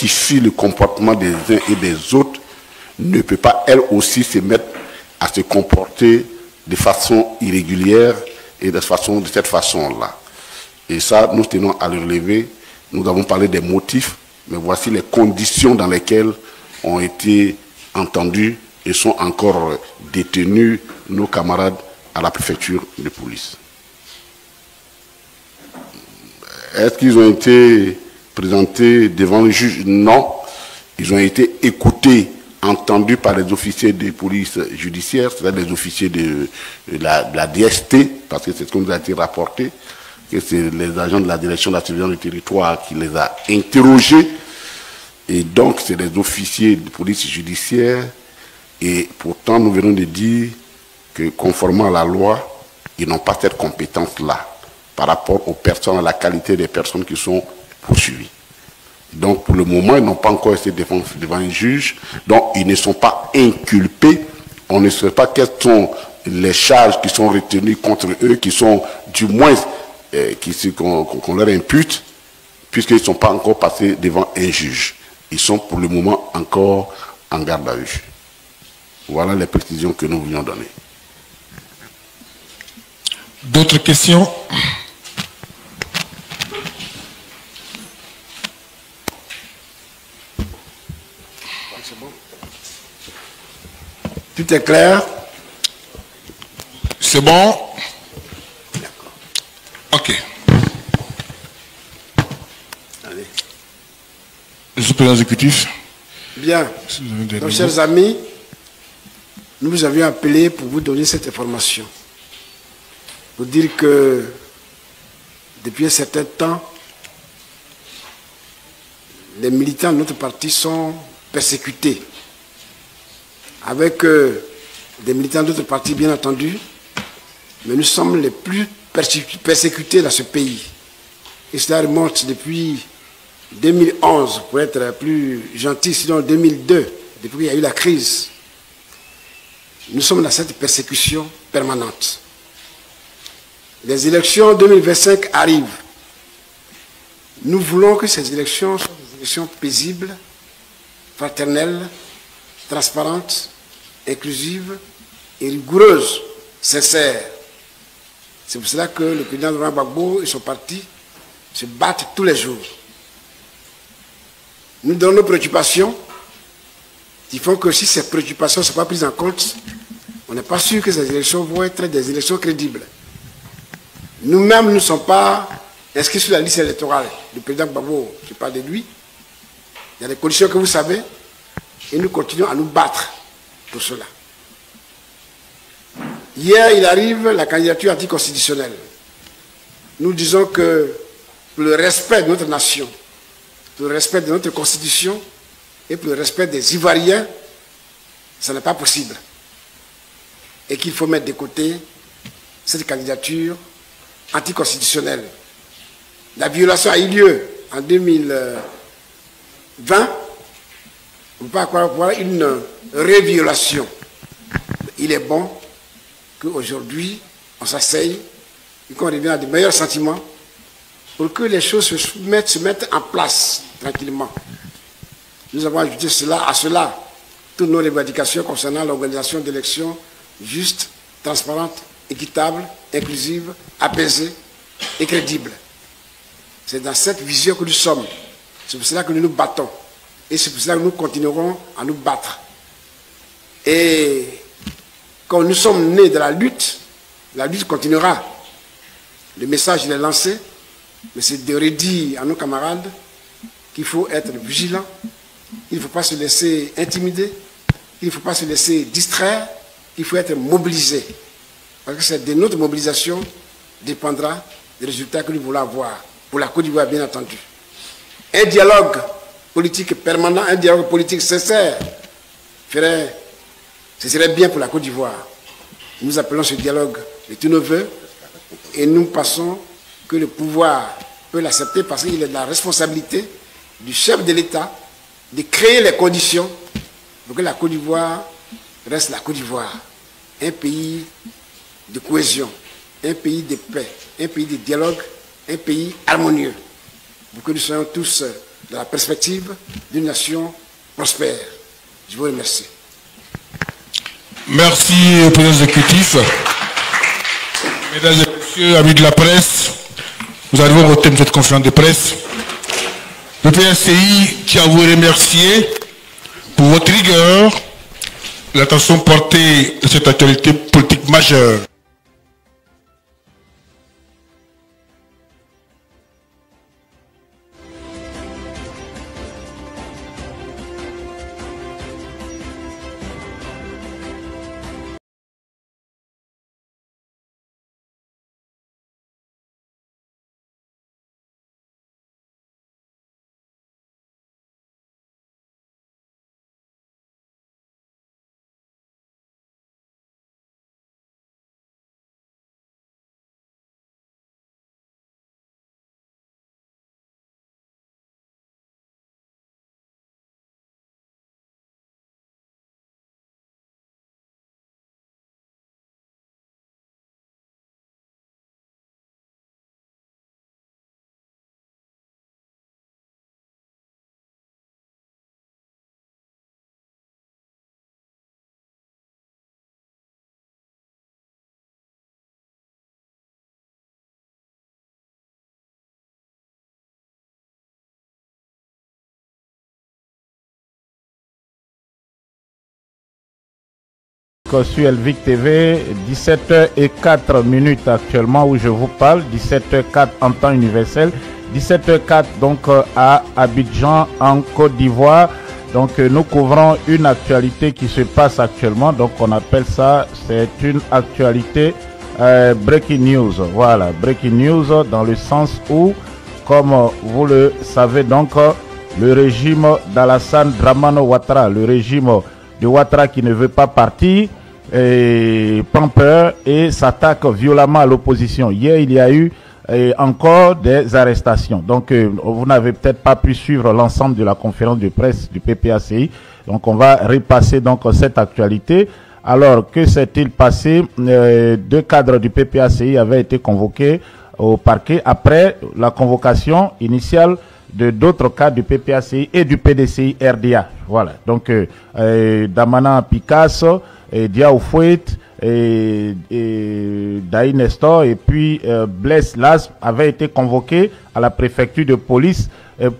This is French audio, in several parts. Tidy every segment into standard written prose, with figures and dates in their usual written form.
rectifie le comportement des uns et des autres ne peut pas, elle aussi, se mettre à se comporter de façon irrégulière et de cette façon-là. Et ça, nous tenons à le relever. Nous avons parlé des motifs, mais voici les conditions dans lesquelles ont été entendus et sont encore détenus nos camarades à la préfecture de police. Est-ce qu'ils ont été présentés devant le juge? Non. Ils ont été écoutés, entendus par les officiers de police judiciaire, c'est-à-dire les officiers de la DST, parce que c'est ce qui nous a été rapporté, que c'est les agents de la direction de la surveillance du territoire qui les a interrogés. Et donc, c'est les officiers de police judiciaire. Et pourtant, nous venons de dire que, conformément à la loi, ils n'ont pas cette compétence-là par rapport aux personnes, à la qualité des personnes qui sont poursuivies. Donc, pour le moment, ils n'ont pas encore été devant un juge. Donc, ils ne sont pas inculpés. On ne sait pas quelles sont les charges qui sont retenues contre eux, qui sont du moins qu'on leur impute, puisqu'ils ne sont pas encore passés devant un juge. Ils sont pour le moment encore en garde à vue. Voilà les précisions que nous voulions donner. D'autres questions? Tout est clair? C'est bon? Ok. Allez. Le président exécutif. Bien. Donc, chers amis, nous vous avions appelé pour vous donner cette information. Pour dire que depuis un certain temps, les militants de notre parti sont persécutés. Avec des militants d'autres partis, bien entendu, mais nous sommes les plus persécutés dans ce pays. Et cela remonte depuis 2011, pour être plus gentil, sinon 2002, depuis qu'il y a eu la crise. Nous sommes dans cette persécution permanente. Les élections 2025 arrivent. Nous voulons que ces élections soient des élections paisibles, fraternelles, transparentes, inclusives et rigoureuses, sincères. C'est pour cela que le président Laurent Gbagbo et son parti se battent tous les jours. Nous donnons nos préoccupations qui font que si ces préoccupations ne sont pas prises en compte, on n'est pas sûr que ces élections vont être des élections crédibles. Nous-mêmes, nous ne sommes pas inscrits sur la liste électorale du président Gbagbo, je parle de lui. Il y a des conditions que vous savez, et nous continuons à nous battre pour cela. Hier, il arrive la candidature anticonstitutionnelle. Nous disons que pour le respect de notre nation, pour le respect de notre constitution et pour le respect des Ivoiriens, ça n'est pas possible. Et qu'il faut mettre de côté cette candidature anticonstitutionnelle. La violation a eu lieu en 2020. On ne peut pas avoir une réviolation. Il est bon qu'aujourd'hui, on s'asseye et qu'on revienne à de meilleurs sentiments pour que les choses se mettent en place tranquillement. Nous avons ajouté à cela toutes nos revendications concernant l'organisation d'élections justes, transparentes, équitables, inclusives, apaisées et crédibles. C'est dans cette vision que nous sommes. C'est pour cela que nous nous battons. Et c'est pour cela que nous continuerons à nous battre. Et quand nous sommes nés de la lutte continuera. Le message, il est lancé, mais c'est de redire à nos camarades qu'il faut être vigilant, qu'il ne faut pas se laisser intimider, qu'il ne faut pas se laisser distraire, qu'il faut être mobilisé. Parce que c'est de notre mobilisation dépendra des résultats que nous voulons avoir, pour la Côte d'Ivoire, bien entendu. Un dialogue politique permanent, un dialogue politique sincère, ce serait bien pour la Côte d'Ivoire. Nous appelons ce dialogue de tous nos voeux et nous pensons que le pouvoir peut l'accepter parce qu'il est de la responsabilité du chef de l'État de créer les conditions pour que la Côte d'Ivoire reste la Côte d'Ivoire, un pays de cohésion, un pays de paix, un pays de dialogue, un pays harmonieux, pour que nous soyons tous dans la perspective d'une nation prospère. Je vous remercie. Merci, Président exécutif. Mesdames et messieurs, amis de la presse, nous arrivons au thème de cette conférence de presse. Le PACI tient à vous remercier pour votre rigueur, l'attention portée à cette actualité politique majeure. Sur Elvic TV, 17h04 actuellement où je vous parle, 17h04 en temps universel, 17h04 donc à Abidjan en Côte d'Ivoire. Donc nous couvrons une actualité qui se passe actuellement, donc on appelle ça, c'est une actualité breaking news. Voilà, breaking news dans le sens où, comme vous le savez donc, le régime d'Alassane Dramane Ouattara, le régime de Ouattara qui ne veut pas partir, prend peur et s'attaque violemment à l'opposition. Hier, il y a eu encore des arrestations. Donc, vous n'avez peut-être pas pu suivre l'ensemble de la conférence de presse du PPACI. Donc, on va repasser donc cette actualité. Alors, que s'est-il passé? Deux cadres du PPACI avaient été convoqués au parquet après la convocation initiale de d'autres cadres du PPACI et du PDCI RDA. Voilà. Donc, Damana Picasso, Diao Fouet, Daï Nestor et puis Blaise Las avaient été convoqués à la préfecture de police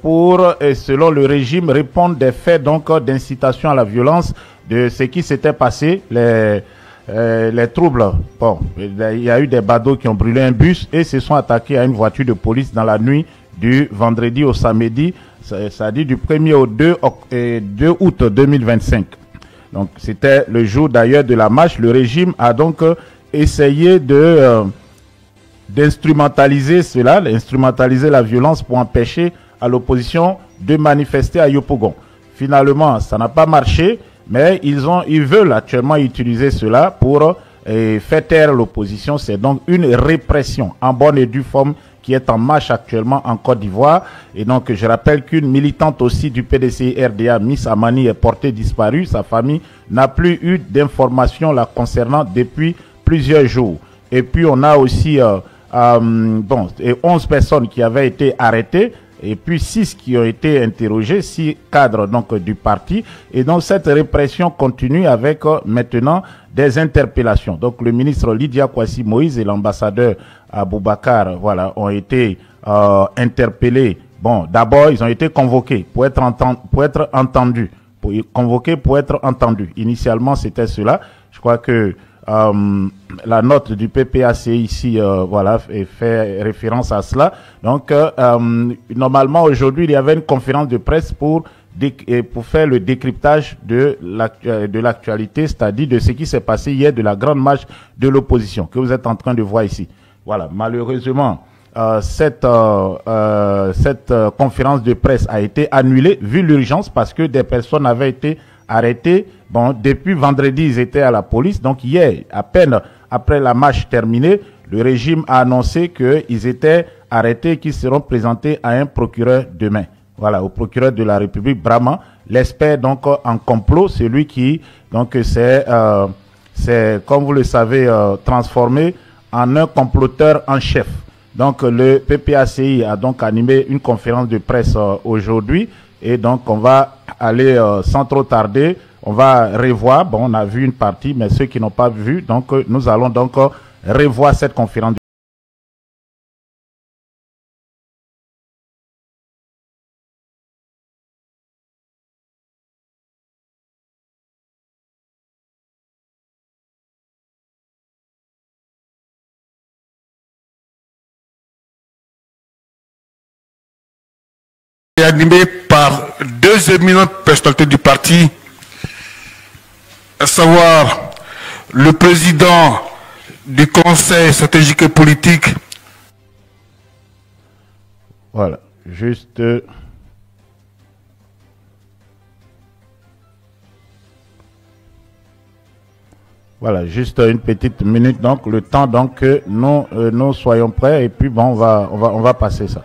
pour, selon le régime, répondre des faits donc d'incitation à la violence de ce qui s'était passé, les troubles. Bon, il y a eu des badauds qui ont brûlé un bus et se sont attaqués à une voiture de police dans la nuit du vendredi au samedi, ça dit du 1er au 2 août 2025. Donc c'était le jour d'ailleurs de la marche. Le régime a donc essayé d'instrumentaliser cela, d'instrumentaliser la violence pour empêcher à l'opposition de manifester à Yopougon. Finalement, ça n'a pas marché, mais ils veulent actuellement utiliser cela pour faire taire l'opposition. C'est donc une répression en bonne et due forme qui est en marche actuellement en Côte d'Ivoire. Et donc, je rappelle qu'une militante aussi du PDCI RDA, Miss Amani, est portée disparue. Sa famille n'a plus eu d'informations la concernant depuis plusieurs jours. Et puis, on a aussi 11 personnes qui avaient été arrêtées et puis 6 qui ont été interrogés, 6 cadres donc du parti. Et donc, cette répression continue avec maintenant des interpellations. Donc, le ministre Lydia Kwasi Moïse et l'ambassadeur Aboubacar, voilà, ont été interpellés. Bon, d'abord, ils ont été convoqués pour être entendus. Convoqués pour être entendus. Initialement, c'était cela. Je crois que la note du PPACI ici, voilà, fait référence à cela. Donc, normalement, aujourd'hui, il y avait une conférence de presse pour faire le décryptage de l'actualité, c'est-à-dire de ce qui s'est passé hier de la grande marche de l'opposition que vous êtes en train de voir ici. Voilà, malheureusement, cette conférence de presse a été annulée vu l'urgence parce que des personnes avaient été arrêtés. Bon, depuis vendredi, ils étaient à la police. Donc hier, à peine après la marche terminée, le régime a annoncé qu'ils étaient arrêtés et qu'ils seront présentés à un procureur demain. Voilà, au procureur de la République, Brahma, l'expert donc en complot, celui qui donc c'est comme vous le savez transformé en un comploteur en chef. Donc le PPACI a donc animé une conférence de presse aujourd'hui et donc on va aller sans trop tarder, on va revoir, bon on a vu une partie mais ceux qui n'ont pas vu, donc nous allons donc revoir cette conférence. Animé par deux éminentes personnalités du parti, à savoir le président du Conseil stratégique et politique. Voilà, juste... Voilà, juste une petite minute, donc le temps donc que nous soyons prêts et puis bon, on va passer ça.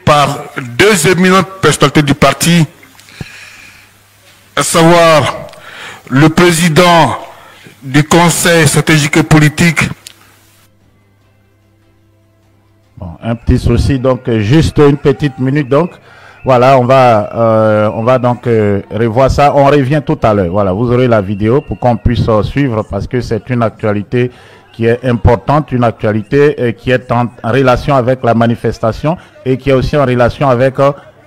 Par deux éminentes personnalités du parti, à savoir le président du Conseil stratégique et politique. Bon, un petit souci, donc juste une petite minute, donc voilà, on va donc revoir ça. On revient tout à l'heure. Voilà, vous aurez la vidéo pour qu'on puisse suivre parce que c'est une actualité qui est importante, une actualité qui est en relation avec la manifestation et qui est aussi en relation avec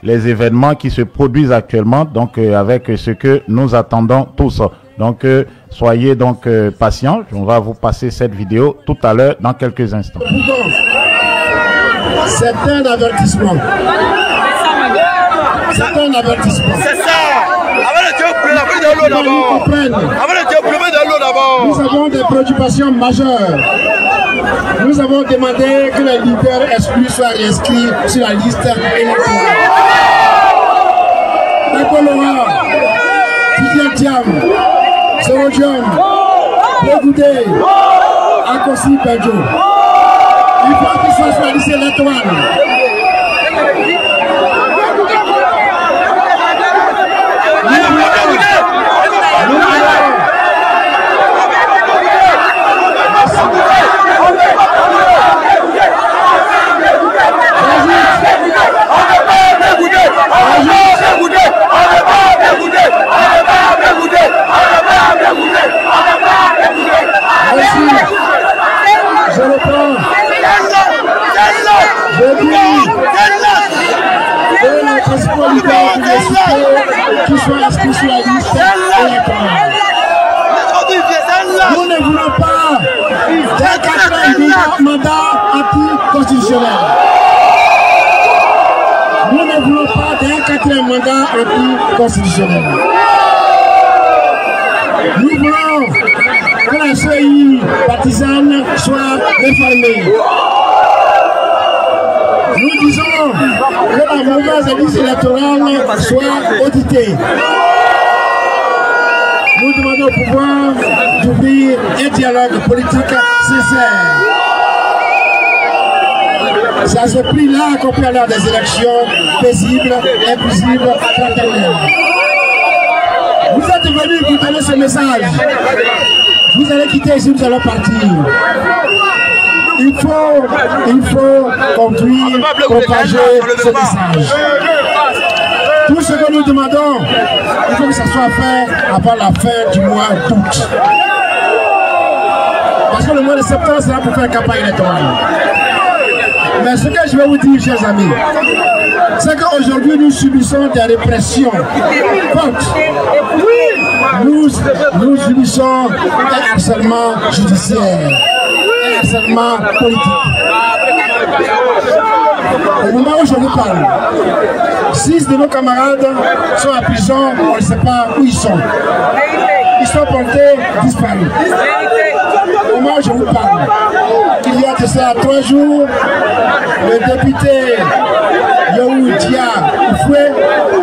les événements qui se produisent actuellement, donc avec ce que nous attendons tous. Donc soyez donc patients, on va vous passer cette vidéo tout à l'heure dans quelques instants. C'est un avertissement. C'est un avertissement. C'est ça. Nous avons des préoccupations majeures. Nous avons demandé que les leaders exclus soient inscrits sur la liste électorale. Nakolora, Tidiane Thiam, Sorodium, Bogoudé, Akossi Pedjo. Il faut qu'ils soient sur la liste électorale. Je le prends. Je dis que les principaux leaders qui soient inscrits sur la liste électorale. Nous ne voulons pas d'un quatrième mandat anticonstitutionnel. Nous ne voulons pas d'un quatrième mandat anticonstitutionnel. Nous voulons que la CI partisane soit réformée. Nous disons que la mauvaise liste électorale soit auditée. Nous demandons au pouvoir d'ouvrir un dialogue politique sincère. C'est à ce prix-là qu'on peut aller à des élections paisibles, inclusives, fraternelles. Vous êtes venus pour donner ce message. Vous allez quitter ici, nous allons partir. Il faut conduire, propager ce message. Tout ce que nous demandons, il faut que ça soit fait avant la fin du mois d'août. Parce que le mois de septembre sera pour faire une campagne électorale. Mais ce que je vais vous dire, chers amis, c'est qu'aujourd'hui nous subissons des répressions fortes. Nous subissons un harcèlement judiciaire, un harcèlement politique. Au moment où je vous parle, 6 de nos camarades sont en prison, on ne sait pas où ils sont. Ils sont portés disparus. Au moment où je vous parle, il y a de ça 3 jours, le député là où Dia Oufoué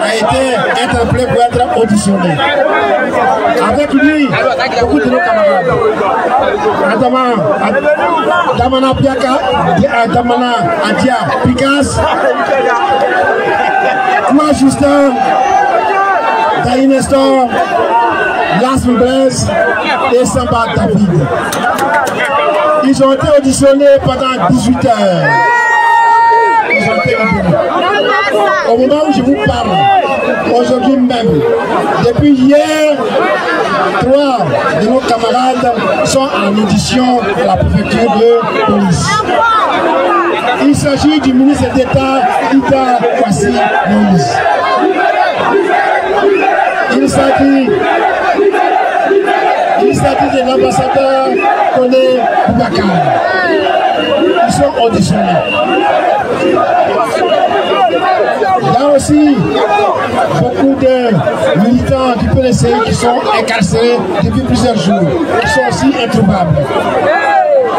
a été interpellé pour être auditionné. Avec lui, beaucoup de nos camarades. Damana Piaka, Damana Adia Pikas, Moi Justin, Daï Nestor, Las Blaise et Samba David. Ils ont été auditionnés pendant 18 heures. Ils ont été libérés. Au moment où je vous parle, aujourd'hui même, depuis hier, 3 de nos camarades sont en audition à la préfecture de police. Il s'agit du ministre d'État Ida Kwasi Moïse. Il s'agit de l'ambassadeur Koné Boubacar. Ils sont auditionnés. Il y a aussi beaucoup de militants du PLCI qui sont incarcérés depuis plusieurs jours, qui sont aussi introuvables.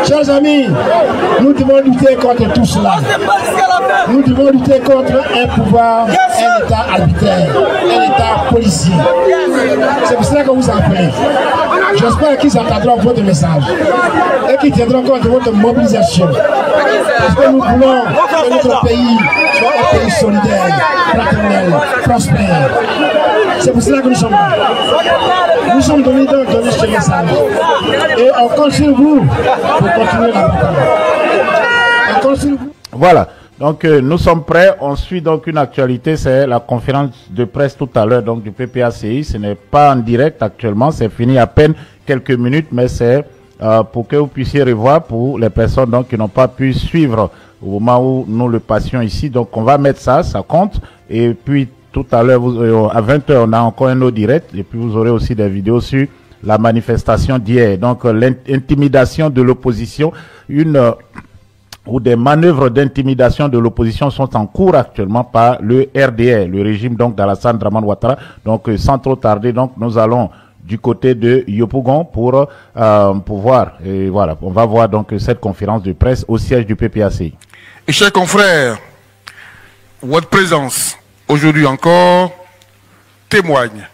Chers amis, nous devons lutter contre tout cela. Nous devons lutter contre un pouvoir, un État arbitraire, un État policier. C'est pour cela que vous appelez. J'espère qu'ils entendront votre message et qu'ils tiendront compte de votre mobilisation. Parce que nous voulons que notre pays soit un pays solidaire, fraternel, prospère. C'est pour cela que nous sommes là. Nous sommes donnés ce message. Et on compte sur vous pour continuer la bataille. On compte sur vous. Voilà. Donc nous sommes prêts, on suit donc une actualité, c'est la conférence de presse tout à l'heure donc du PPACI, ce n'est pas en direct actuellement, c'est fini à peine quelques minutes, mais c'est pour que vous puissiez revoir pour les personnes donc qui n'ont pas pu suivre au moment où nous le passions ici, donc on va mettre ça compte, et puis tout à l'heure à 20 h on a encore un autre direct, et puis vous aurez aussi des vidéos sur la manifestation d'hier, donc l'intimidation de l'opposition, où des manœuvres d'intimidation de l'opposition sont en cours actuellement par le RDR, le régime donc d'Alassane Dramane Ouattara. Donc sans trop tarder, donc nous allons du côté de Yopougon pour voir. Et voilà, on va voir donc cette conférence de presse au siège du PPACI. Et chers confrères, votre présence aujourd'hui encore témoigne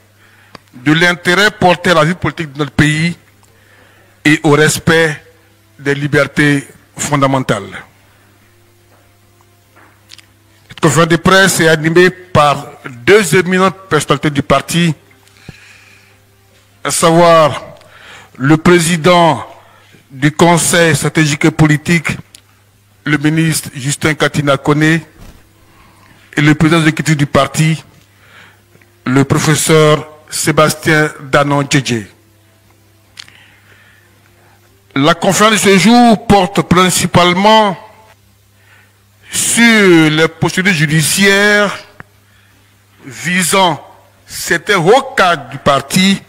de l'intérêt porté à la vie politique de notre pays et au respect des libertés fondamentale. Cette conférence de presse est animée par 2 éminentes personnalités du parti, à savoir le président du Conseil stratégique et politique, le ministre Justin Katina Koné, et le président exécutif du parti, le professeur Sébastien Danon Djedje. La conférence de ce jour porte principalement sur les procédures judiciaires visant certains hauts cadres du parti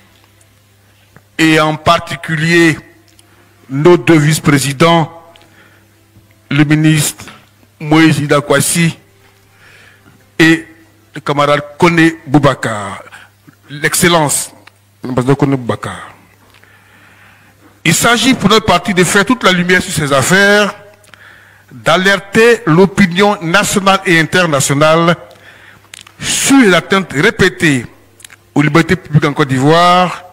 et en particulier nos 2 vice-présidents, le ministre Moïse Ida Kwasi et le camarade Koné Boubacar, l'excellence, l'ambassadeur Koné Boubacar. Il s'agit pour notre parti de faire toute la lumière sur ces affaires, d'alerter l'opinion nationale et internationale sur les atteintes répétées aux libertés publiques en Côte d'Ivoire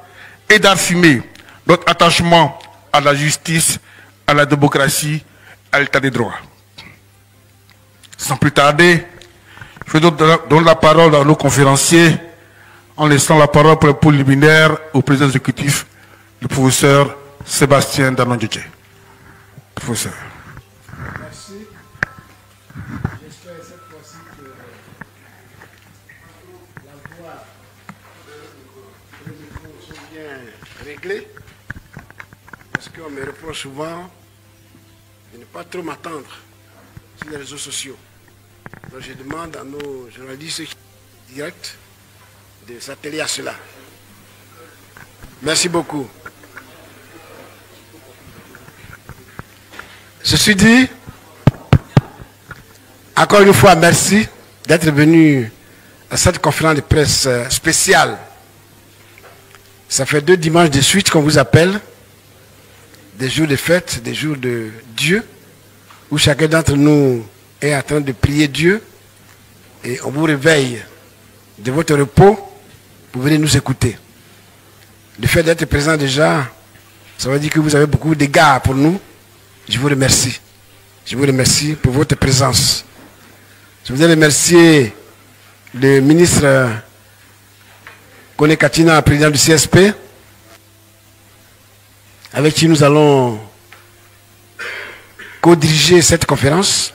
et d'affirmer notre attachement à la justice, à la démocratie, à l'état des droits. Sans plus tarder, je vais donner la parole à nos conférenciers en laissant la parole pour le pôle liminaire au président exécutif, le professeur Sébastien Danon Djedje. Professeur. Merci. J'espère cette fois-ci que la voix de nos sont bien réglées. Parce qu'on me reproche souvent de ne pas trop m'attendre sur les réseaux sociaux. Donc je demande à nos journalistes directs de s'atteler à cela. Merci beaucoup. Ceci dit, encore une fois, merci d'être venu à cette conférence de presse spéciale. Ça fait 2 dimanches de suite qu'on vous appelle, des jours de fête, des jours de Dieu, où chacun d'entre nous est en train de prier Dieu et on vous réveille de votre repos pour venir nous écouter. Le fait d'être présent déjà, ça veut dire que vous avez beaucoup d'égards pour nous. Je vous remercie. Je vous remercie pour votre présence. Je voudrais remercier le ministre Kone Katina, président du CSP, avec qui nous allons co-diriger cette conférence.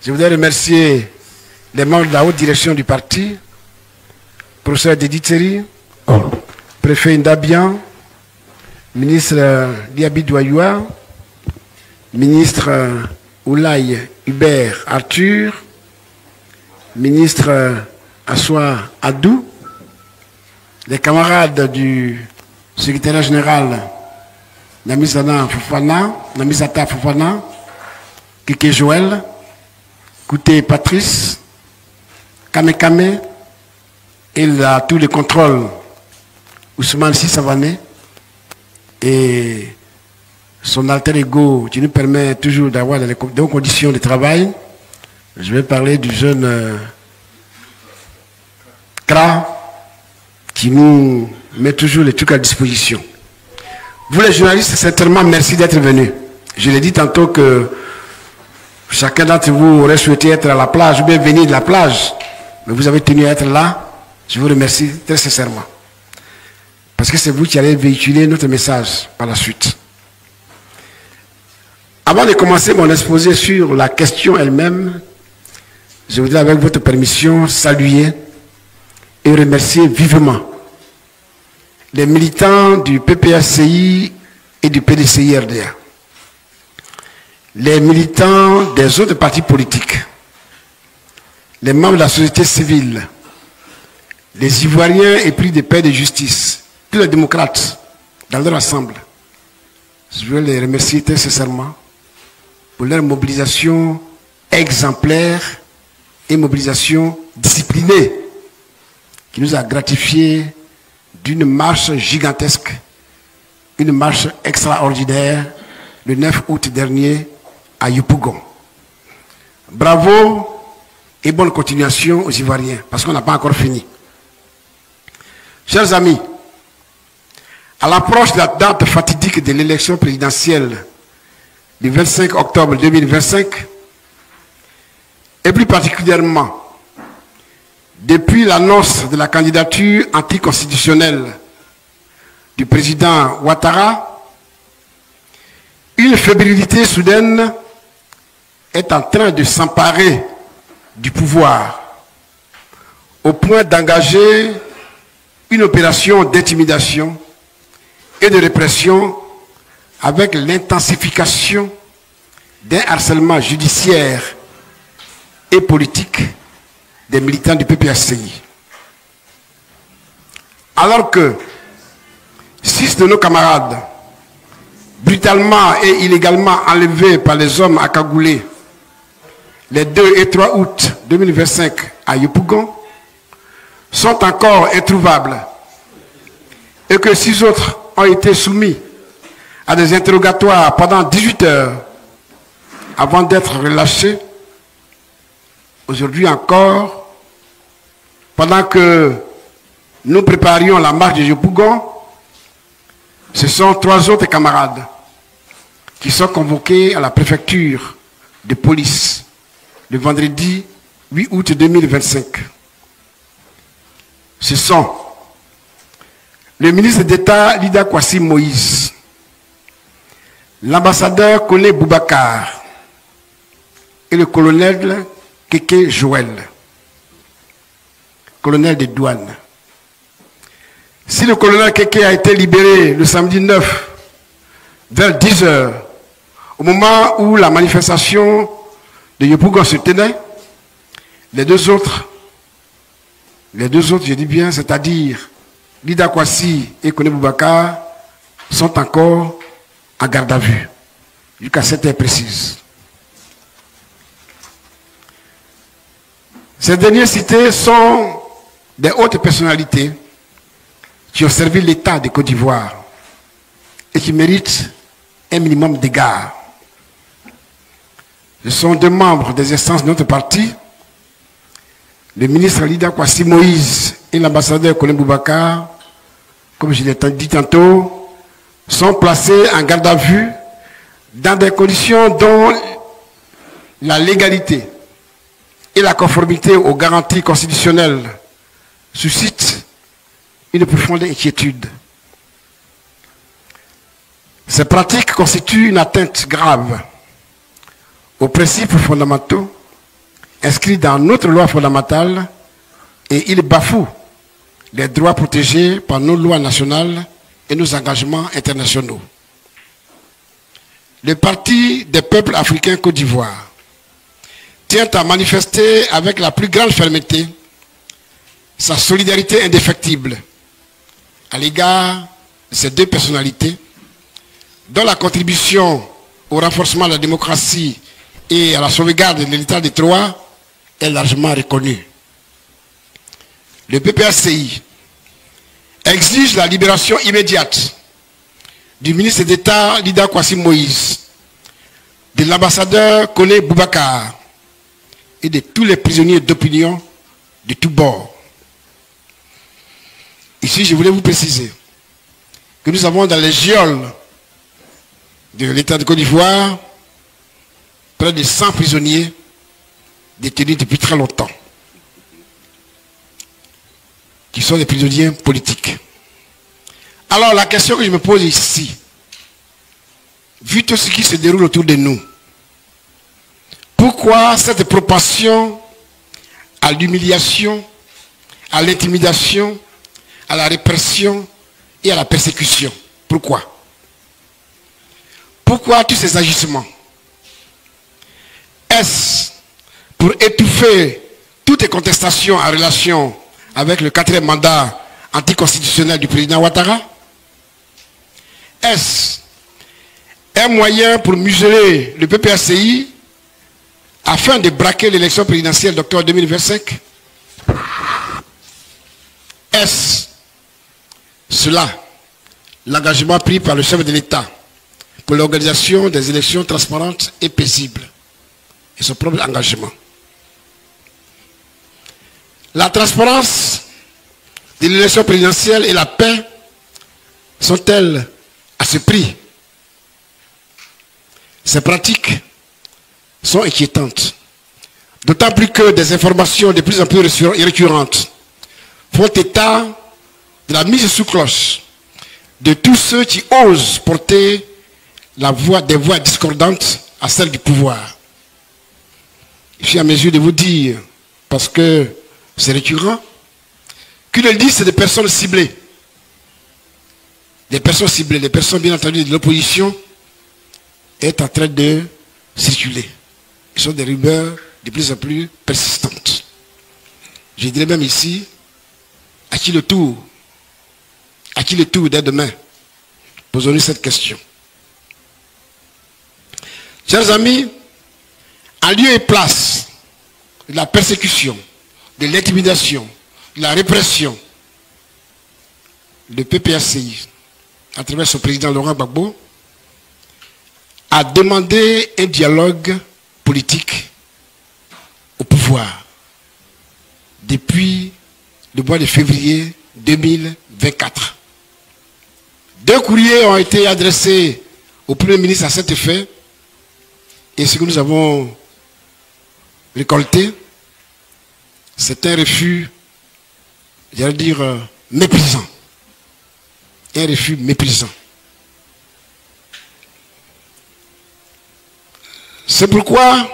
Je voudrais remercier les membres de la haute direction du parti, professeur Dedi Thierry, préfet Ndabian, ministre Diaby Douayoua, ministre Oulaye Hubert Arthur, ministre Assoua Adou, les camarades du secrétaire général Namisata Fofana, Keke Joël, Kouté Patrice, Kame Kame, et tous les contrôles, Ousmane Sissavané, et son alter ego qui nous permet toujours d'avoir de bonnes conditions de travail. Je vais parler du jeune Kra qui nous met toujours les trucs à disposition. Vous les journalistes, certainement merci d'être venus. Je l'ai dit tantôt que chacun d'entre vous aurait souhaité être à la plage ou bien venir de la plage, mais vous avez tenu à être là. Je vous remercie très sincèrement. Parce que c'est vous qui allez véhiculer notre message par la suite. Avant de commencer mon exposé sur la question elle-même, je voudrais avec votre permission saluer et remercier vivement les militants du PPACI et du PDCI-RDA, les militants des autres partis politiques, les membres de la société civile, les Ivoiriens épris de paix et de justice, tous les démocrates dans leur ensemble. Je veux les remercier très sincèrement pour leur mobilisation exemplaire et mobilisation disciplinée qui nous a gratifié d'une marche gigantesque, une marche extraordinaire le 9 août dernier à Yopougon. Bravo et bonne continuation aux Ivoiriens, parce qu'on n'a pas encore fini. Chers amis, à l'approche de la date fatidique de l'élection présidentielle du 25 octobre 2025, et plus particulièrement depuis l'annonce de la candidature anticonstitutionnelle du président Ouattara, une fébrilité soudaine est en train de s'emparer du pouvoir au point d'engager une opération d'intimidation et de répression avec l'intensification d'un harcèlement judiciaire et politique des militants du PPACI. Alors que 6 de nos camarades, brutalement et illégalement enlevés par les hommes accagoulés les 2 et 3 août 2025 à Yopougon, sont encore introuvables, et que 6 autres ont été soumis à des interrogatoires pendant 18 heures avant d'être relâchés, aujourd'hui encore, pendant que nous préparions la marche de Yopougon, ce sont 3 autres camarades qui sont convoqués à la préfecture de police le vendredi 8 août 2025. Ce sont le ministre d'État Lida Kwasi Moïse, l'ambassadeur Kone Boubacar et le colonel Keke Joël, colonel des douanes. Si le colonel Keke a été libéré le samedi 9 vers 10 h, au moment où la manifestation de Yopougon se tenait, les deux autres, je dis bien, c'est-à-dire Lida Kwasi et Kone Boubacar, sont encore en garde à vue, jusqu'à cette heure précise. Ces derniers cités sont des hautes personnalités qui ont servi l'État de Côte d'Ivoire et qui méritent un minimum d'égard. Ce sont 2 membres des instances de notre parti, le ministre Lida Kwasi Moïse et l'ambassadeur Kone Boubacar, comme je l'ai dit tantôt, sont placés en garde à vue dans des conditions dont la légalité et la conformité aux garanties constitutionnelles suscitent une profonde inquiétude. Ces pratiques constituent une atteinte grave aux principes fondamentaux inscrits dans notre loi fondamentale et ils bafouent les droits protégés par nos lois nationales et nos engagements internationaux. Le Parti des peuples africains Côte d'Ivoire tient à manifester avec la plus grande fermeté sa solidarité indéfectible à l'égard de ces deux personnalités dont la contribution au renforcement de la démocratie et à la sauvegarde de l'état de droit est largement reconnue. Le PPACI exige la libération immédiate du ministre d'État Lida Kwasi Moïse, de l'ambassadeur Kone Boubacar et de tous les prisonniers d'opinion de tous bords. Ici, je voulais vous préciser que nous avons dans les geôles de l'État de Côte d'Ivoire près de 100 prisonniers détenus depuis très longtemps, qui sont des prisonniers politiques. Alors la question que je me pose ici, vu tout ce qui se déroule autour de nous, pourquoi cette propension à l'humiliation, à l'intimidation, à la répression et à la persécution? Pourquoi? Pourquoi tous ces agissements? Est-ce pour étouffer toutes les contestations en relation avec le 4e mandat anticonstitutionnel du président Ouattara? Est-ce un moyen pour museler le PPACI afin de braquer l'élection présidentielle d'octobre 2025? Est-ce cela l'engagement pris par le chef de l'État pour l'organisation des élections transparentes et paisibles et son propre engagement? La transparence de l'élection présidentielle et la paix sont-elles à ce prix? Ces pratiques sont inquiétantes, d'autant plus que des informations de plus en plus récurrentes font état de la mise sous cloche de tous ceux qui osent porter des voix discordantes à celles du pouvoir. Je suis à mesure de vous dire, parce que c'est récurrent, qu'une liste de personnes ciblées, des personnes bien entendu de l'opposition, est en train de circuler. Ce sont des rumeurs de plus en plus persistantes. Je dirais même ici, à qui le tour dès demain? Posons-nous cette question. Chers amis, en lieu et place de la persécution, de l'intimidation, de la répression, le PPACI, à travers son président Laurent Gbagbo, a demandé un dialogue politique au pouvoir depuis le mois de février 2024. 2 courriers ont été adressés au Premier ministre à cet effet, et ce que nous avons récolté, c'est un refus, j'allais dire, méprisant. Un refus méprisant. C'est pourquoi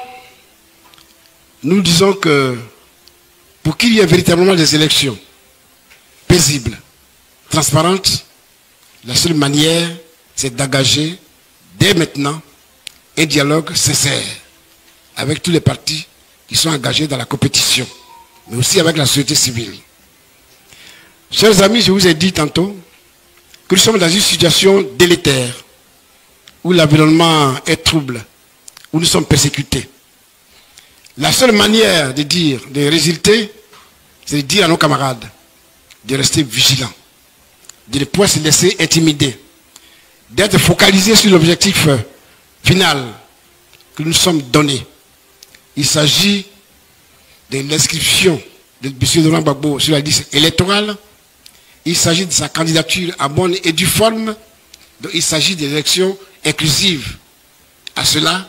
nous disons que pour qu'il y ait véritablement des élections paisibles, transparentes, la seule manière, c'est d'engager dès maintenant un dialogue sincère avec tous les partis qui sont engagés dans la compétition, mais aussi avec la société civile. Chers amis, je vous ai dit tantôt que nous sommes dans une situation délétère, où l'environnement est trouble, où nous sommes persécutés. La seule manière de résulter, c'est de dire à nos camarades de rester vigilants, de ne pas se laisser intimider, d'être focalisés sur l'objectif final que nous sommes donnés. Il s'agit de l'inscription de M. Laurent Gbagbo sur la liste électorale. Il s'agit de sa candidature à bonne et due forme. Donc il s'agit d'élections inclusives. À cela,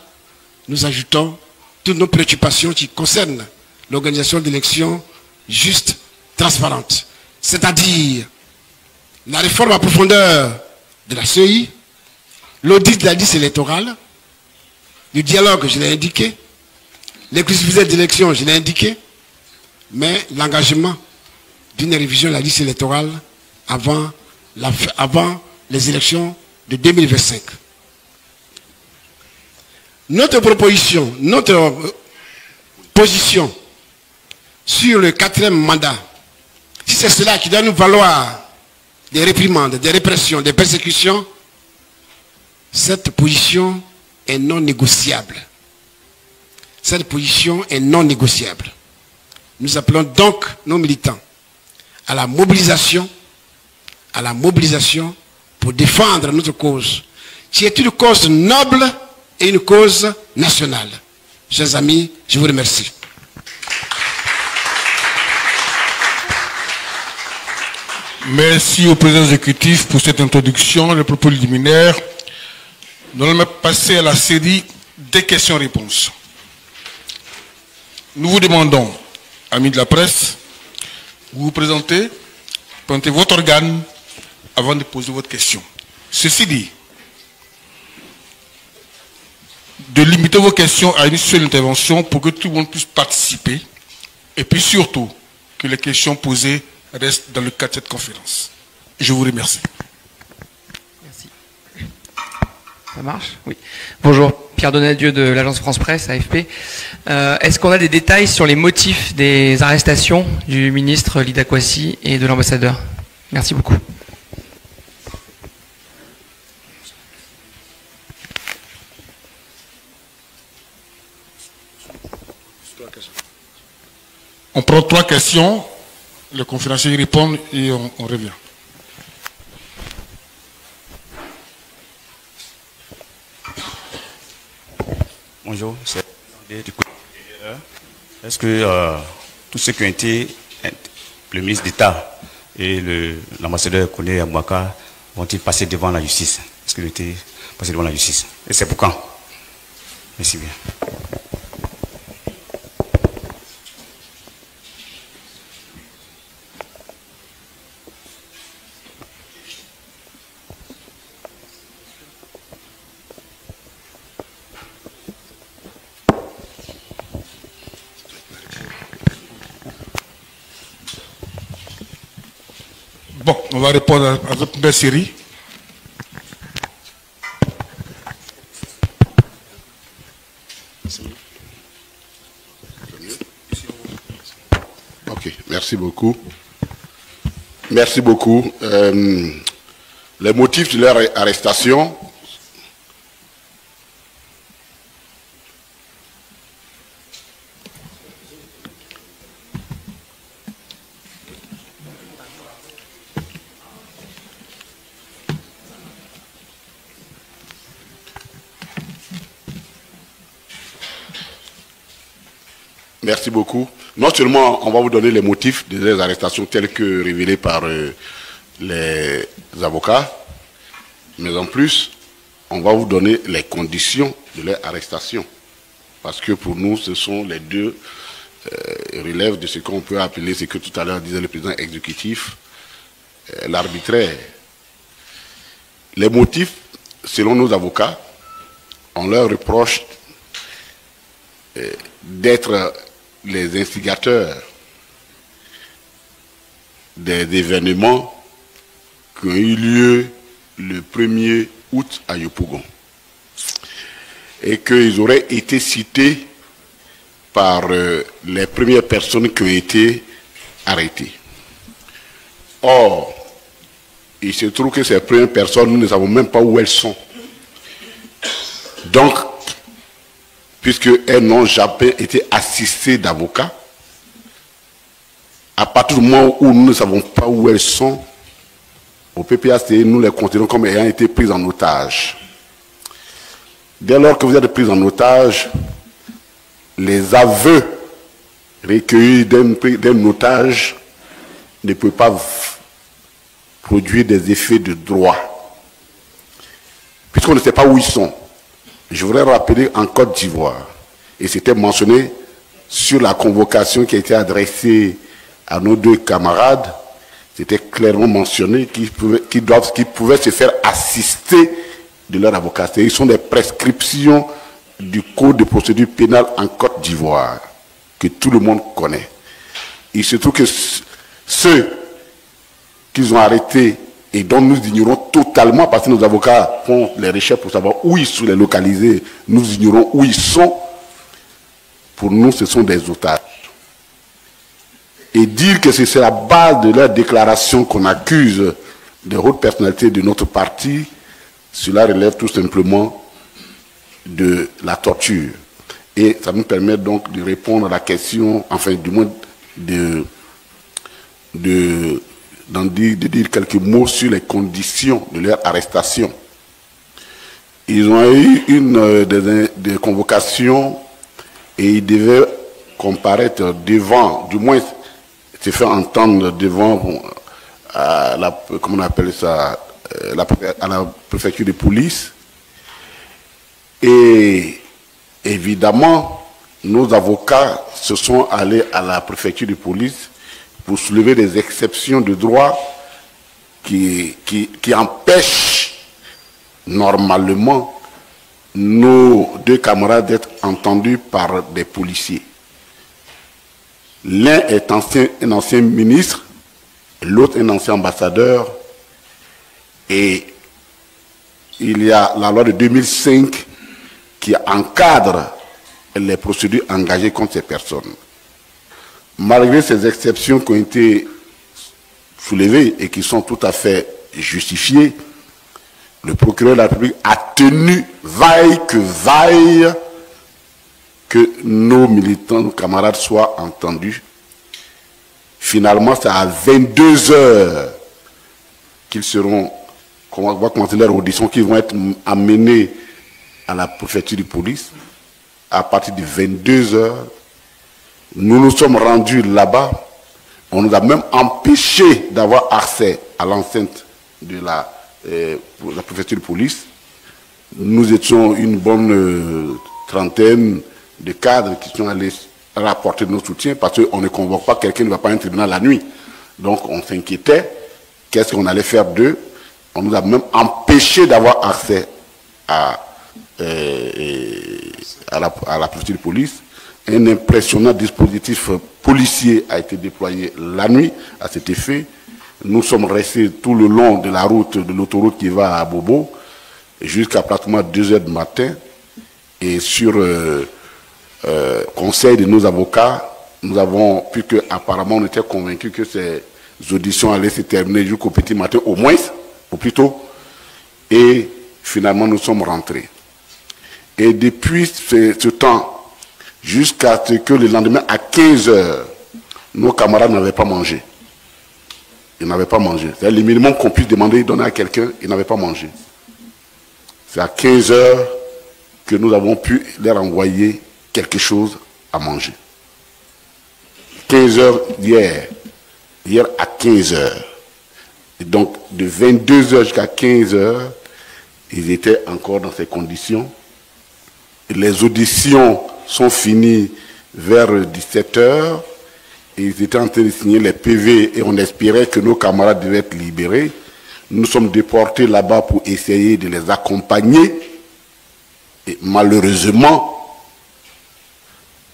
nous ajoutons toutes nos préoccupations qui concernent l'organisation d'élections justes, transparentes. C'est-à-dire la réforme à profondeur de la CEI, l'audit de la liste électorale, le dialogue, je l'ai indiqué, l'inclusivité d'élections, je l'ai indiqué, mais l'engagement d'une révision de la liste électorale avant les élections de 2025. Notre proposition, notre position sur le 4e mandat, si c'est cela qui doit nous valoir des réprimandes, des répressions, des persécutions, cette position est non négociable. Cette position est non négociable. Nous appelons donc nos militants à la mobilisation pour défendre notre cause, qui est une cause noble et une cause nationale. Chers amis, je vous remercie. Merci au président exécutif pour cette introduction, le propos liminaire. Nous allons passer à la série des questions-réponses. Nous vous demandons, amis de la presse, vous présentez votre organe avant de poser votre question. Ceci dit, de limiter vos questions à une seule intervention pour que tout le monde puisse participer et puis surtout que les questions posées restent dans le cadre de cette conférence. Je vous remercie. Merci. Ça marche? Oui. Bonjour, Pierre Donadieu de l'agence France Presse, AFP. Est-ce qu'on a des détails sur les motifs des arrestations du ministre Lida Kouassi et de l'ambassadeur? Merci beaucoup. On prend 3 questions, le conférencier y répond et on revient. Bonjour, c'est du coup. Est-ce que tous ceux qui ont été le ministre d'État et l'ambassadeur Koné Amouaka vont-ils passer devant la justice? Est-ce qu'ils ont été passés devant la justice? Et c'est pour quand? Merci bien. Bon, on va répondre à votre première série. Ok, merci beaucoup. Merci beaucoup. Les motifs de leur arrestation, merci beaucoup. Non seulement on va vous donner les motifs des arrestations tels que révélés par les avocats, mais en plus, on va vous donner les conditions de leur arrestation. Parce que pour nous, ce sont les deux relèves de ce qu'on peut appeler, ce que tout à l'heure disait le président exécutif, l'arbitraire. Les motifs, selon nos avocats, on leur reproche d'être les instigateurs des événements qui ont eu lieu le 1er août à Yopougon. Et qu'ils auraient été cités par les premières personnes qui ont été arrêtées. Or, il se trouve que ces premières personnes, nous ne savons même pas où elles sont. Donc, puisqu'elles n'ont jamais été assistées d'avocats, à partir du moment où nous ne savons pas où elles sont, au PPAC, nous les considérons comme ayant été prises en otage. Dès lors que vous êtes prises en otage, les aveux recueillis d'un otage ne peut pas produire des effets de droit, puisqu'on ne sait pas où ils sont. Je voudrais rappeler en Côte d'Ivoire, et c'était mentionné sur la convocation qui a été adressée à nos deux camarades, c'était clairement mentionné qu'ils pouvaient se faire assister de leur avocat. Ils sont des prescriptions du Code de procédure pénale en Côte d'Ivoire, que tout le monde connaît. Il se trouve que ceux qu'ils ont arrêtés et dont nous ignorons totalement, parce que nos avocats font les recherches pour savoir où ils sont, les localiser, nous ignorons où ils sont. Pour nous, ce sont des otages. Et dire que c'est la base de leur déclaration qu'on accuse des hautes personnalités de notre parti, cela relève tout simplement de la torture. Et ça nous permet donc de répondre à la question, enfin du moins de dire quelques mots sur les conditions de leur arrestation. Ils ont eu des convocations et ils devaient comparaître devant, du moins se faire entendre devant à la, comment on appelle ça, à la préfecture de police. Et évidemment, nos avocats se sont allés à la préfecture de police pour soulever des exceptions de droit qui empêchent normalement nos deux camarades d'être entendus par des policiers. L'un est un ancien ministre, l'autre un ancien ambassadeur, et il y a la loi de 2005 qui encadre les procédures engagées contre ces personnes. Malgré ces exceptions qui ont été soulevées et qui sont tout à fait justifiées, le procureur de la République a tenu, vaille que vaille, que nos militants, nos camarades soient entendus. Finalement, c'est à 22 h qu'ils seront, on va commencer leur audition, qu'ils vont être amenés à la préfecture de police. À partir de 22 h, nous nous sommes rendus là-bas. On nous a même empêché d'avoir accès à l'enceinte de la préfecture de police. Nous étions une bonne trentaine de cadres qui sont allés rapporter nos soutiens parce qu'on ne convoque pas quelqu'un qui ne va pas à un tribunal la nuit. Donc on s'inquiétait. Qu'est-ce qu'on allait faire d'eux? On nous a même empêché d'avoir accès à la préfecture de police. Un impressionnant dispositif policier a été déployé la nuit à cet effet. Nous sommes restés tout le long de la route, de l'autoroute qui va à Bobo, jusqu'à pratiquement 2 h du matin. Et sur conseil de nos avocats, nous avons, puisque apparemment on était convaincus que ces auditions allaient se terminer jusqu'au petit matin, au moins, ou plus tôt. Et finalement, nous sommes rentrés. Et depuis ce temps, jusqu'à ce que le lendemain, à 15 h, nos camarades n'avaient pas mangé. Ils n'avaient pas mangé. C'est le minimum qu'on puisse demander, donner à quelqu'un, ils n'avaient pas mangé. C'est à 15 h que nous avons pu leur envoyer quelque chose à manger. 15 h hier à 15 h. Et donc, de 22 h jusqu'à 15 h, ils étaient encore dans ces conditions. Et les auditions sont finies vers 17 h. Et ils étaient en train de signer les PV et on espérait que nos camarades devaient être libérés. Nous sommes déportés là-bas pour essayer de les accompagner. Et malheureusement,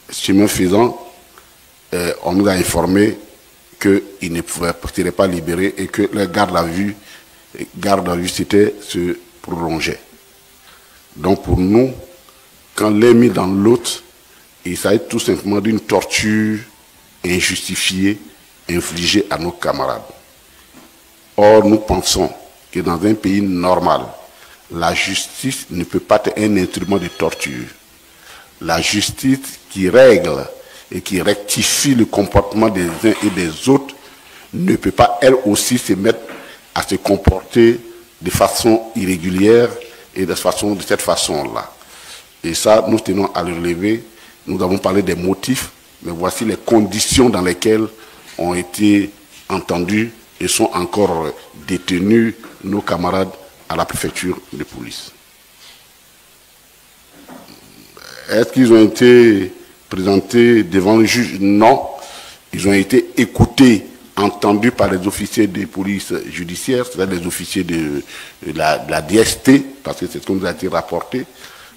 chemin faisant, on nous a informé qu'ils ne seraient pas libérés et que leur garde à vue se prolongeait. Donc pour nous, quand l'un mis dans l'autre, il s'agit tout simplement d'une torture injustifiée infligée à nos camarades. Or, nous pensons que dans un pays normal, la justice ne peut pas être un instrument de torture. La justice qui règle et qui rectifie le comportement des uns et des autres ne peut pas, elle aussi, se mettre à se comporter de façon irrégulière et de cette façon-là. Et ça, nous tenons à le relever. Nous avons parlé des motifs. mais voici les conditions dans lesquelles ont été entendus et sont encore détenus nos camarades à la préfecture de police. Est-ce qu'ils ont été présentés devant le juge? Non. Ils ont été écoutés, entendus par les officiers de police judiciaire, c'est-à-dire les officiers de la DST, parce que c'est ce qu'on nous a été rapporté,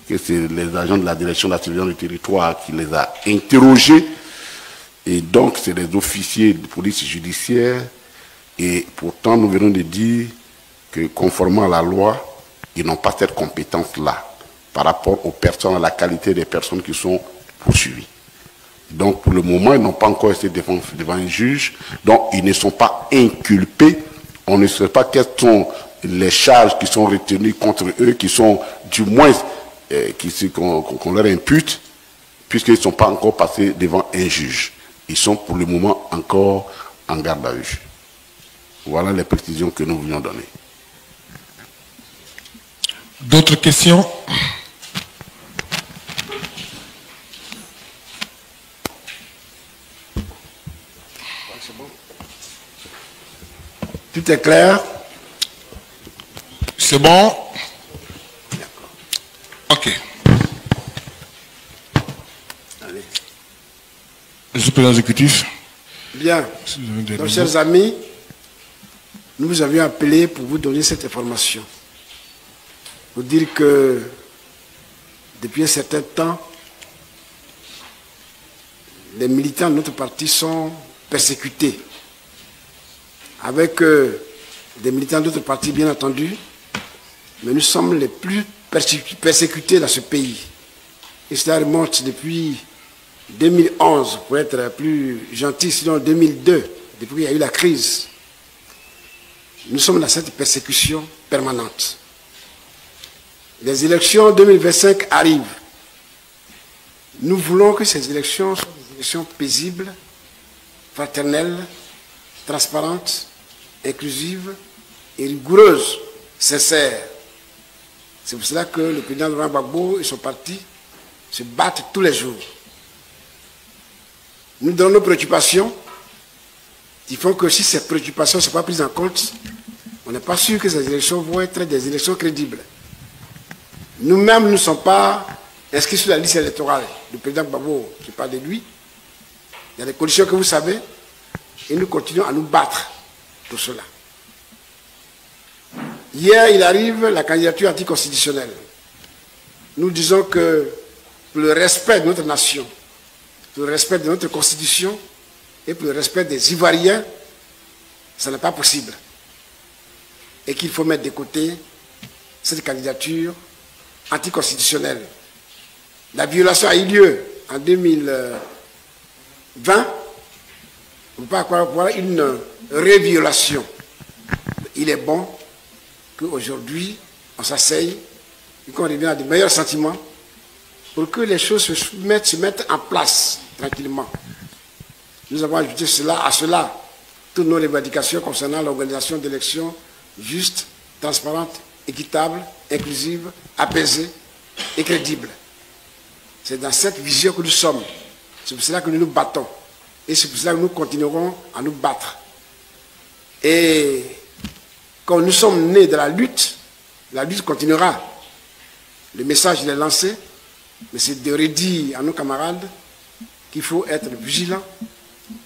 que c'est les agents de la direction de la surveillance du territoire qui les a interrogés. Et donc, c'est les officiers de police judiciaire. Et pourtant, nous venons de dire que, conformément à la loi, ils n'ont pas cette compétence-là par rapport aux personnes, à la qualité des personnes qui sont poursuivies. Donc, pour le moment, ils n'ont pas encore été devant un juge. Donc, ils ne sont pas inculpés. On ne sait pas quelles sont les charges qui sont retenues contre eux, qui sont du moins qu'on leur impute, puisqu'ils ne sont pas encore passés devant un juge. Ils sont pour le moment encore en garde à vue. Voilà les précisions que nous voulions donner. D'autres questions? Tout est clair? C'est bon? Ok. Allez. Monsieur le président exécutif. Bien. Donc, chers amis, nous vous avions appelé pour vous donner cette information. Pour dire que depuis un certain temps, les militants de notre parti sont persécutés. Avec des militants d'autres partis, bien entendu, mais nous sommes les plus persécutés dans ce pays. Et cela remonte depuis 2011, pour être plus gentil, sinon 2002, depuis qu'il y a eu la crise. Nous sommes dans cette persécution permanente. Les élections 2025 arrivent. Nous voulons que ces élections soient des élections paisibles, fraternelles, transparentes, inclusives et rigoureuses, sincères. C'est pour cela que le président Laurent Gbagbo et son parti se battent tous les jours. Nous donnons nos préoccupations qui font que si ces préoccupations ne sont pas prises en compte, on n'est pas sûr que ces élections vont être des élections crédibles. Nous-mêmes, nous ne sommes pas inscrits sur la liste électorale du président Gbagbo, je parle de lui. Il y a des conditions que vous savez, et nous continuons à nous battre pour cela. Hier, il arrive la candidature anticonstitutionnelle. Nous disons que pour le respect de notre nation, pour le respect de notre constitution et pour le respect des Ivoiriens, ça n'est pas possible. Et qu'il faut mettre de côté cette candidature anticonstitutionnelle. La violation a eu lieu en 2020. On ne peut pas avoir une réviolation. Il est bon qu'aujourd'hui, on s'asseye et qu'on revienne à de meilleurs sentiments pour que les choses se mettent en place tranquillement. Nous avons ajouté à cela toutes nos revendications concernant l'organisation d'élections justes, transparentes, équitables, inclusives, apaisées et crédibles. C'est dans cette vision que nous sommes. C'est pour cela que nous nous battons. Et c'est pour cela que nous continuerons à nous battre. Et quand nous sommes nés de la lutte continuera. Le message, il est lancé, mais c'est de redire à nos camarades qu'il faut être vigilant,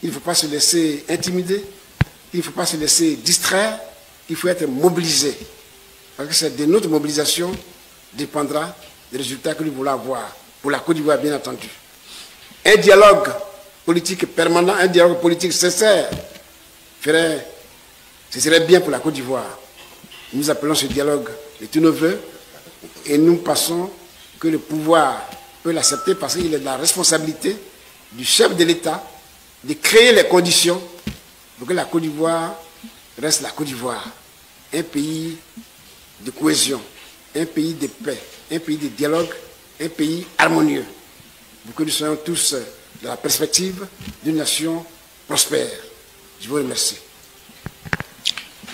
qu'il ne faut pas se laisser intimider, qu'il ne faut pas se laisser distraire, qu'il faut être mobilisé. Parce que c'est de notre mobilisation dépendra des résultats que nous voulons avoir, pour la Côte d'Ivoire, bien entendu. Un dialogue politique permanent, un dialogue politique sincère, ce serait bien pour la Côte d'Ivoire. Nous appelons ce dialogue de tous nos voeux et nous pensons que le pouvoir peut l'accepter parce qu'il est de la responsabilité du chef de l'État de créer les conditions pour que la Côte d'Ivoire reste la Côte d'Ivoire, un pays de cohésion, un pays de paix, un pays de dialogue, un pays harmonieux, pour que nous soyons tous dans la perspective d'une nation prospère. Je vous remercie.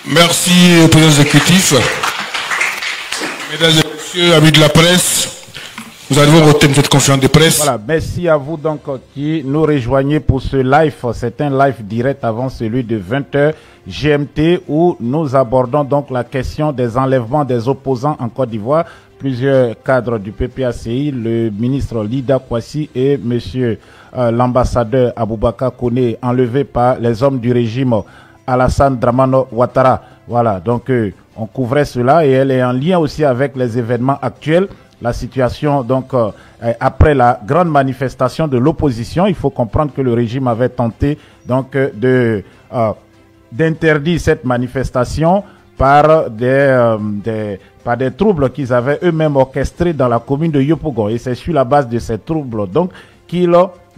Merci au président exécutif. Mesdames et messieurs, amis de la presse, Nous allons retenir cette conférence de presse. Voilà, merci à vous donc qui nous rejoignez pour ce live. C'est un live direct avant celui de 20h GMT où nous abordons donc la question des enlèvements des opposants en Côte d'Ivoire. Plusieurs cadres du PPACI, le ministre Lida Kwasi et monsieur l'ambassadeur Aboubakar Koné enlevés par les hommes du régime Alassane Dramane Ouattara. Voilà, donc on couvrait cela et elle est en lien aussi avec les événements actuels. La situation, donc, après la grande manifestation de l'opposition, il faut comprendre que le régime avait tenté donc d'interdire cette manifestation par des troubles qu'ils avaient eux-mêmes orchestrés dans la commune de Yopougon. Et c'est sur la base de ces troubles donc qu'ils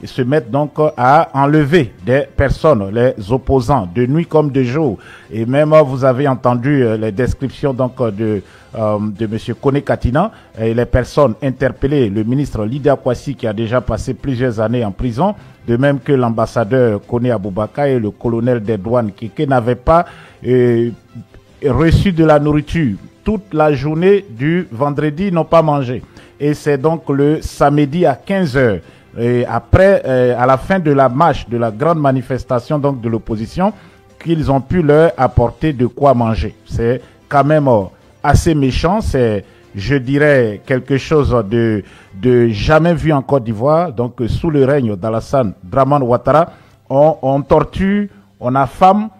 se mettent donc à enlever des personnes, les opposants, de nuit comme de jour. Et même vous avez entendu les descriptions donc de monsieur Koné Katina et les personnes interpellées, le ministre Lida Kwasi qui a déjà passé plusieurs années en prison, de même que l'ambassadeur Koné Aboubakar et le colonel des douanes qui n'avaient pas reçu de la nourriture toute la journée du vendredi, n'ont pas mangé. Et c'est donc le samedi à 15h. Et après, à la fin de la marche, de la grande manifestation donc de l'opposition, qu'ils ont pu leur apporter de quoi manger. C'est quand même assez méchant. C'est, je dirais, quelque chose de jamais vu en Côte d'Ivoire. Donc, sous le règne d'Alassane Dramane Ouattara, on torture, on affame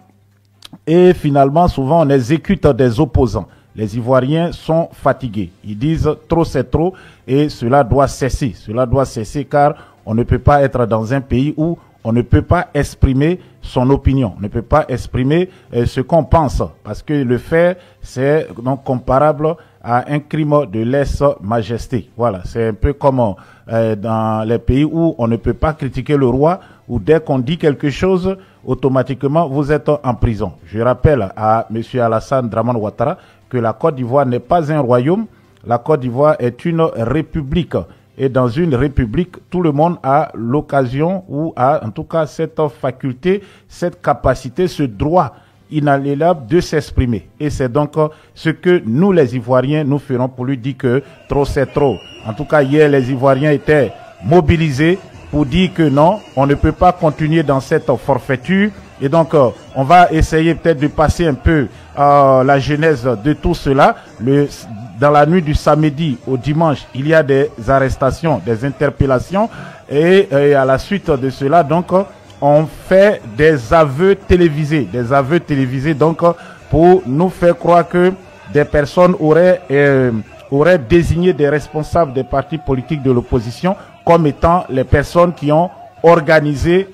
et finalement, souvent, on exécute des opposants. Les Ivoiriens sont fatigués. Ils disent trop c'est trop et cela doit cesser. Cela doit cesser car on ne peut pas être dans un pays où on ne peut pas exprimer son opinion. On ne peut pas exprimer ce qu'on pense. Parce que le fait, c'est donc comparable à un crime de lèse-majesté. Voilà, c'est un peu comme dans les pays où on ne peut pas critiquer le roi, où dès qu'on dit quelque chose, automatiquement vous êtes en prison. Je rappelle à M. Alassane Dramane Ouattara que la Côte d'Ivoire n'est pas un royaume, la Côte d'Ivoire est une république. Et dans une république, tout le monde a l'occasion ou a en tout cas cette faculté, cette capacité, ce droit inaliénable de s'exprimer. Et c'est donc ce que nous les Ivoiriens, nous ferons pour lui dire que trop c'est trop. En tout cas, hier, les Ivoiriens étaient mobilisés pour dire que non, on ne peut pas continuer dans cette forfaiture. Et donc, on va essayer peut-être de passer un peu la genèse de tout cela. Dans la nuit du samedi au dimanche, il y a des arrestations, des interpellations. Et à la suite de cela, donc, on fait des aveux télévisés. Des aveux télévisés, donc, pour nous faire croire que des personnes auraient désigné des responsables des partis politiques de l'opposition comme étant les personnes qui ont organisé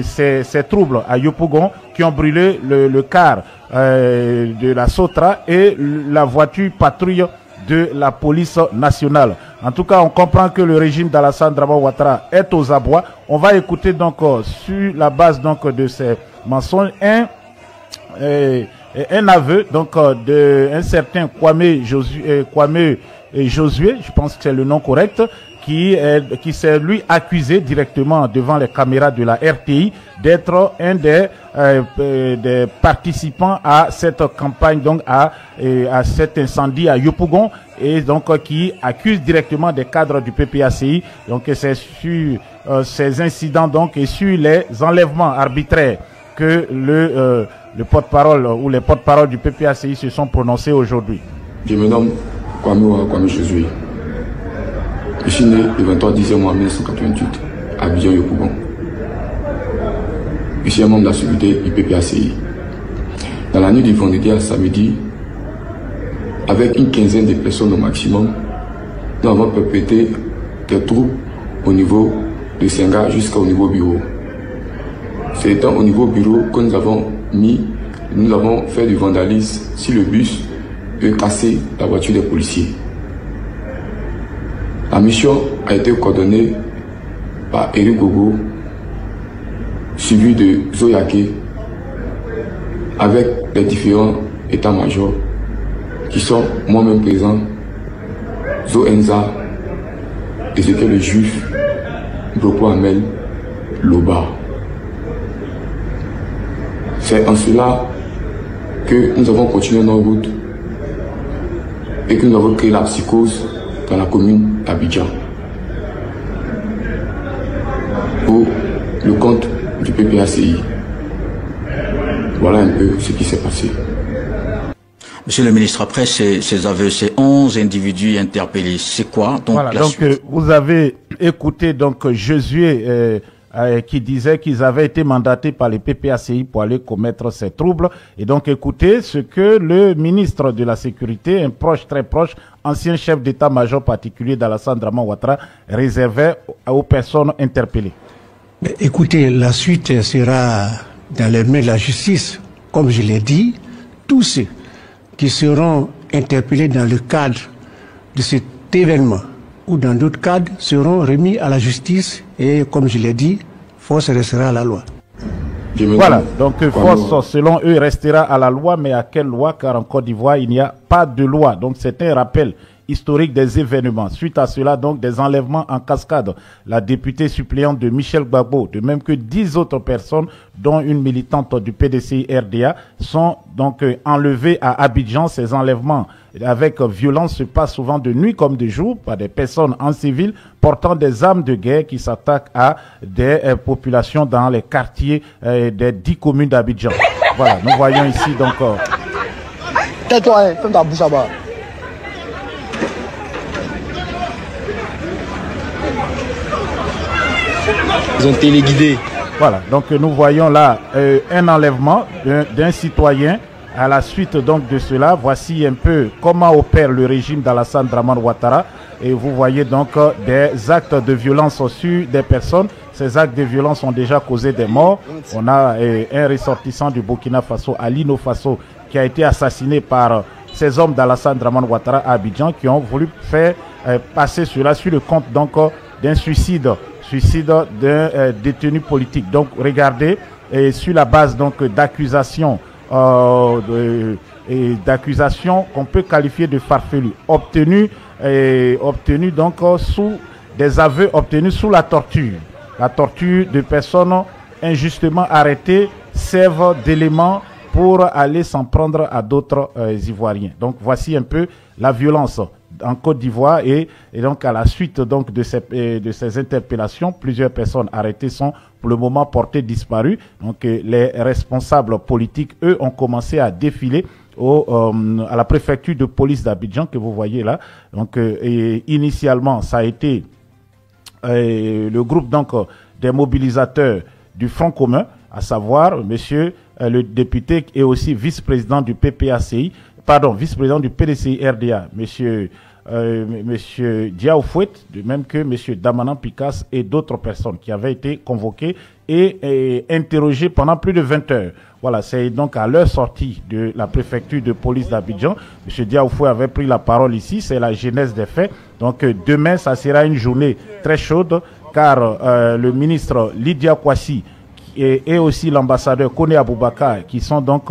ces troubles à Yopougon, qui ont brûlé le car de la Sotra et la voiture patrouille de la police nationale. En tout cas, on comprend que le régime d'Alassane Dramane Ouattara est aux abois. On va écouter donc sur la base donc de ces mensonges un aveu donc d'un certain Kwame Josué, je pense que c'est le nom correct, qui s'est lui accusé directement devant les caméras de la RTI d'être un des participants à cette campagne, donc à cet incendie à Yopougon, et donc qui accuse directement des cadres du PPACI. Donc c'est sur ces incidents donc et sur les enlèvements arbitraires que le porte-parole ou les porte-parole du PPACI se sont prononcés aujourd'hui. Je me nomme Kwame Josué. Je suis né le 23 décembre 1988 à Abidjan Yopougon. Je suis un membre de la sécurité du PPACI. Dans la nuit du vendredi à samedi, avec une quinzaine de personnes au maximum, nous avons perpétré des troupes au niveau de Senga jusqu'au niveau bureau. C'est étant au niveau bureau que nous avons fait du vandalisme sur le bus et cassé la voiture des policiers. La mission a été coordonnée par Eric Gogo, suivi de Zoyake, avec les différents états-majors qui sont moi-même présents, Zoenza, Ezekiel le Juif, Broko Amel, Loba. C'est en cela que nous avons continué nos routes et que nous avons créé la psychose dans la commune d'Abidjan. le compte du PPACI. Voilà un peu ce qui s'est passé. Monsieur le ministre, après ces aveux, ces 11 individus interpellés, c'est quoi donc voilà, la donc suite? vous avez écouté donc Josué qui disait qu'ils avaient été mandatés par les PPACI pour aller commettre ces troubles. Et donc écoutez ce que le ministre de la Sécurité, un proche, très proche, ancien chef d'état-major particulier d'Alassane Draman Ouattara, réservait aux personnes interpellées. Mais écoutez, la suite sera dans les mains de la justice. Comme je l'ai dit, tous ceux qui seront interpellés dans le cadre de cet événement ou dans d'autres cadres seront remis à la justice et, comme je l'ai dit, force restera à la loi. Voilà, donc force, selon eux, restera à la loi, mais à quelle loi? Car en Côte d'Ivoire, il n'y a pas de loi. Donc c'est un rappel historique des événements. Suite à cela, donc, des enlèvements en cascade. La députée suppléante de Michel Gbagbo, de même que 10 autres personnes, dont une militante du PDCI RDA, sont donc enlevées à Abidjan. Ces enlèvements avec violence se passent souvent de nuit comme de jour par des personnes en civil portant des armes de guerre qui s'attaquent à des populations dans les quartiers des 10 communes d'Abidjan. Voilà, nous voyons ici donc... Tais-toi, ferme ta bouche là-bas. Ils ont téléguidé. Voilà, donc nous voyons là un enlèvement d'un citoyen. À la suite donc de cela, voici un peu comment opère le régime d'Alassane Draman Ouattara. Et vous voyez donc des actes de violence sur des personnes. Ces actes de violence ont déjà causé des morts. On a un ressortissant du Burkina Faso, Alino Faso, qui a été assassiné par ces hommes d'Alassane Draman Ouattara à Abidjan qui ont voulu faire passer cela sur le compte donc d'un suicide d'un détenu politique. Donc regardez, sur la base donc d'accusations qu'on peut qualifier de farfelues, obtenues donc sous des aveux obtenus sous la torture de personnes injustement arrêtées servent d'éléments pour aller s'en prendre à d'autres Ivoiriens. Donc voici un peu la violence en Côte d'Ivoire et donc à la suite donc de ces interpellations, plusieurs personnes arrêtées sont pour le moment portées disparues. Donc les responsables politiques, eux, ont commencé à défiler à la préfecture de police d'Abidjan que vous voyez là. Donc initialement, ça a été le groupe donc des mobilisateurs du Front commun, à savoir monsieur le député et aussi vice-président du PPACI, vice-président du PDCI RDA, monsieur Diao Fouet, de même que monsieur Damanan Picasse et d'autres personnes qui avaient été convoquées et interrogées pendant plus de 20 heures. Voilà, c'est donc à leur sortie de la préfecture de police d'Abidjan. Monsieur Diao Fouet avait pris la parole ici, c'est la genèse des faits. Donc demain, ça sera une journée très chaude car le ministre Lydia Kwasi et aussi l'ambassadeur Kone Aboubakar qui sont donc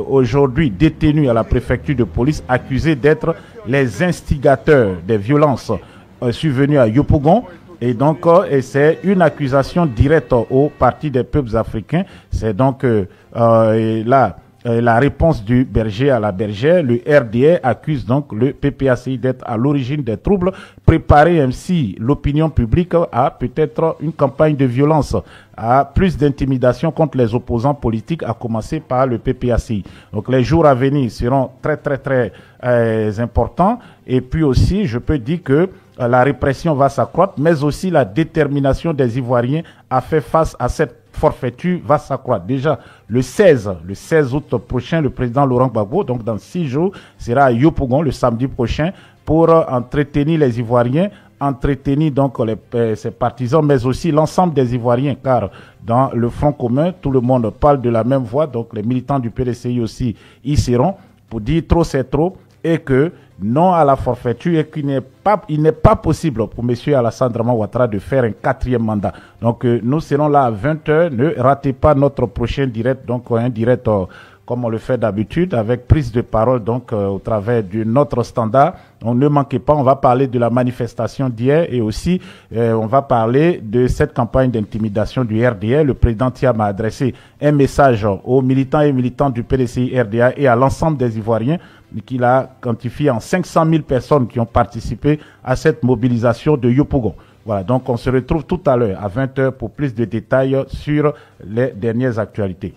aujourd'hui détenus à la préfecture de police, accusés d'être les instigateurs des violences survenues à Yopougon. Et donc, c'est une accusation directe au Parti des peuples africains. C'est donc la réponse du berger à la bergère. Le RDA accuse donc le PPACI d'être à l'origine des troubles, préparer ainsi l'opinion publique à peut-être une campagne de violence, à plus d'intimidation contre les opposants politiques, à commencer par le PPACI. Donc les jours à venir seront très importants. Et puis aussi, je peux dire que la répression va s'accroître, mais aussi la détermination des Ivoiriens à faire face à cette forfaiture va s'accroître. Déjà, le 16 août prochain, le président Laurent Gbagbo, donc dans 6 jours, sera à Yopougon le samedi prochain pour entretenir les Ivoiriens, entretenir donc ses partisans, mais aussi l'ensemble des Ivoiriens, car dans le Front commun, tout le monde parle de la même voix, donc les militants du PDCI aussi y seront, pour dire trop c'est trop, et que non à la forfaiture et qu'il n'est pas possible pour M. Alassane Draman Ouattara de faire un 4e mandat. Donc nous serons là à 20h. Ne ratez pas notre prochain direct, donc un direct comme on le fait d'habitude, avec prise de parole donc au travers de notre standard. On ne manquez pas, on va parler de la manifestation d'hier et aussi on va parler de cette campagne d'intimidation du RDA. Le président Thiam a adressé un message aux militants et militantes du PDCI RDA et à l'ensemble des Ivoiriens qu'il a quantifié en 500 000 personnes qui ont participé à cette mobilisation de Yopougon. Voilà, donc on se retrouve tout à l'heure à 20 h pour plus de détails sur les dernières actualités.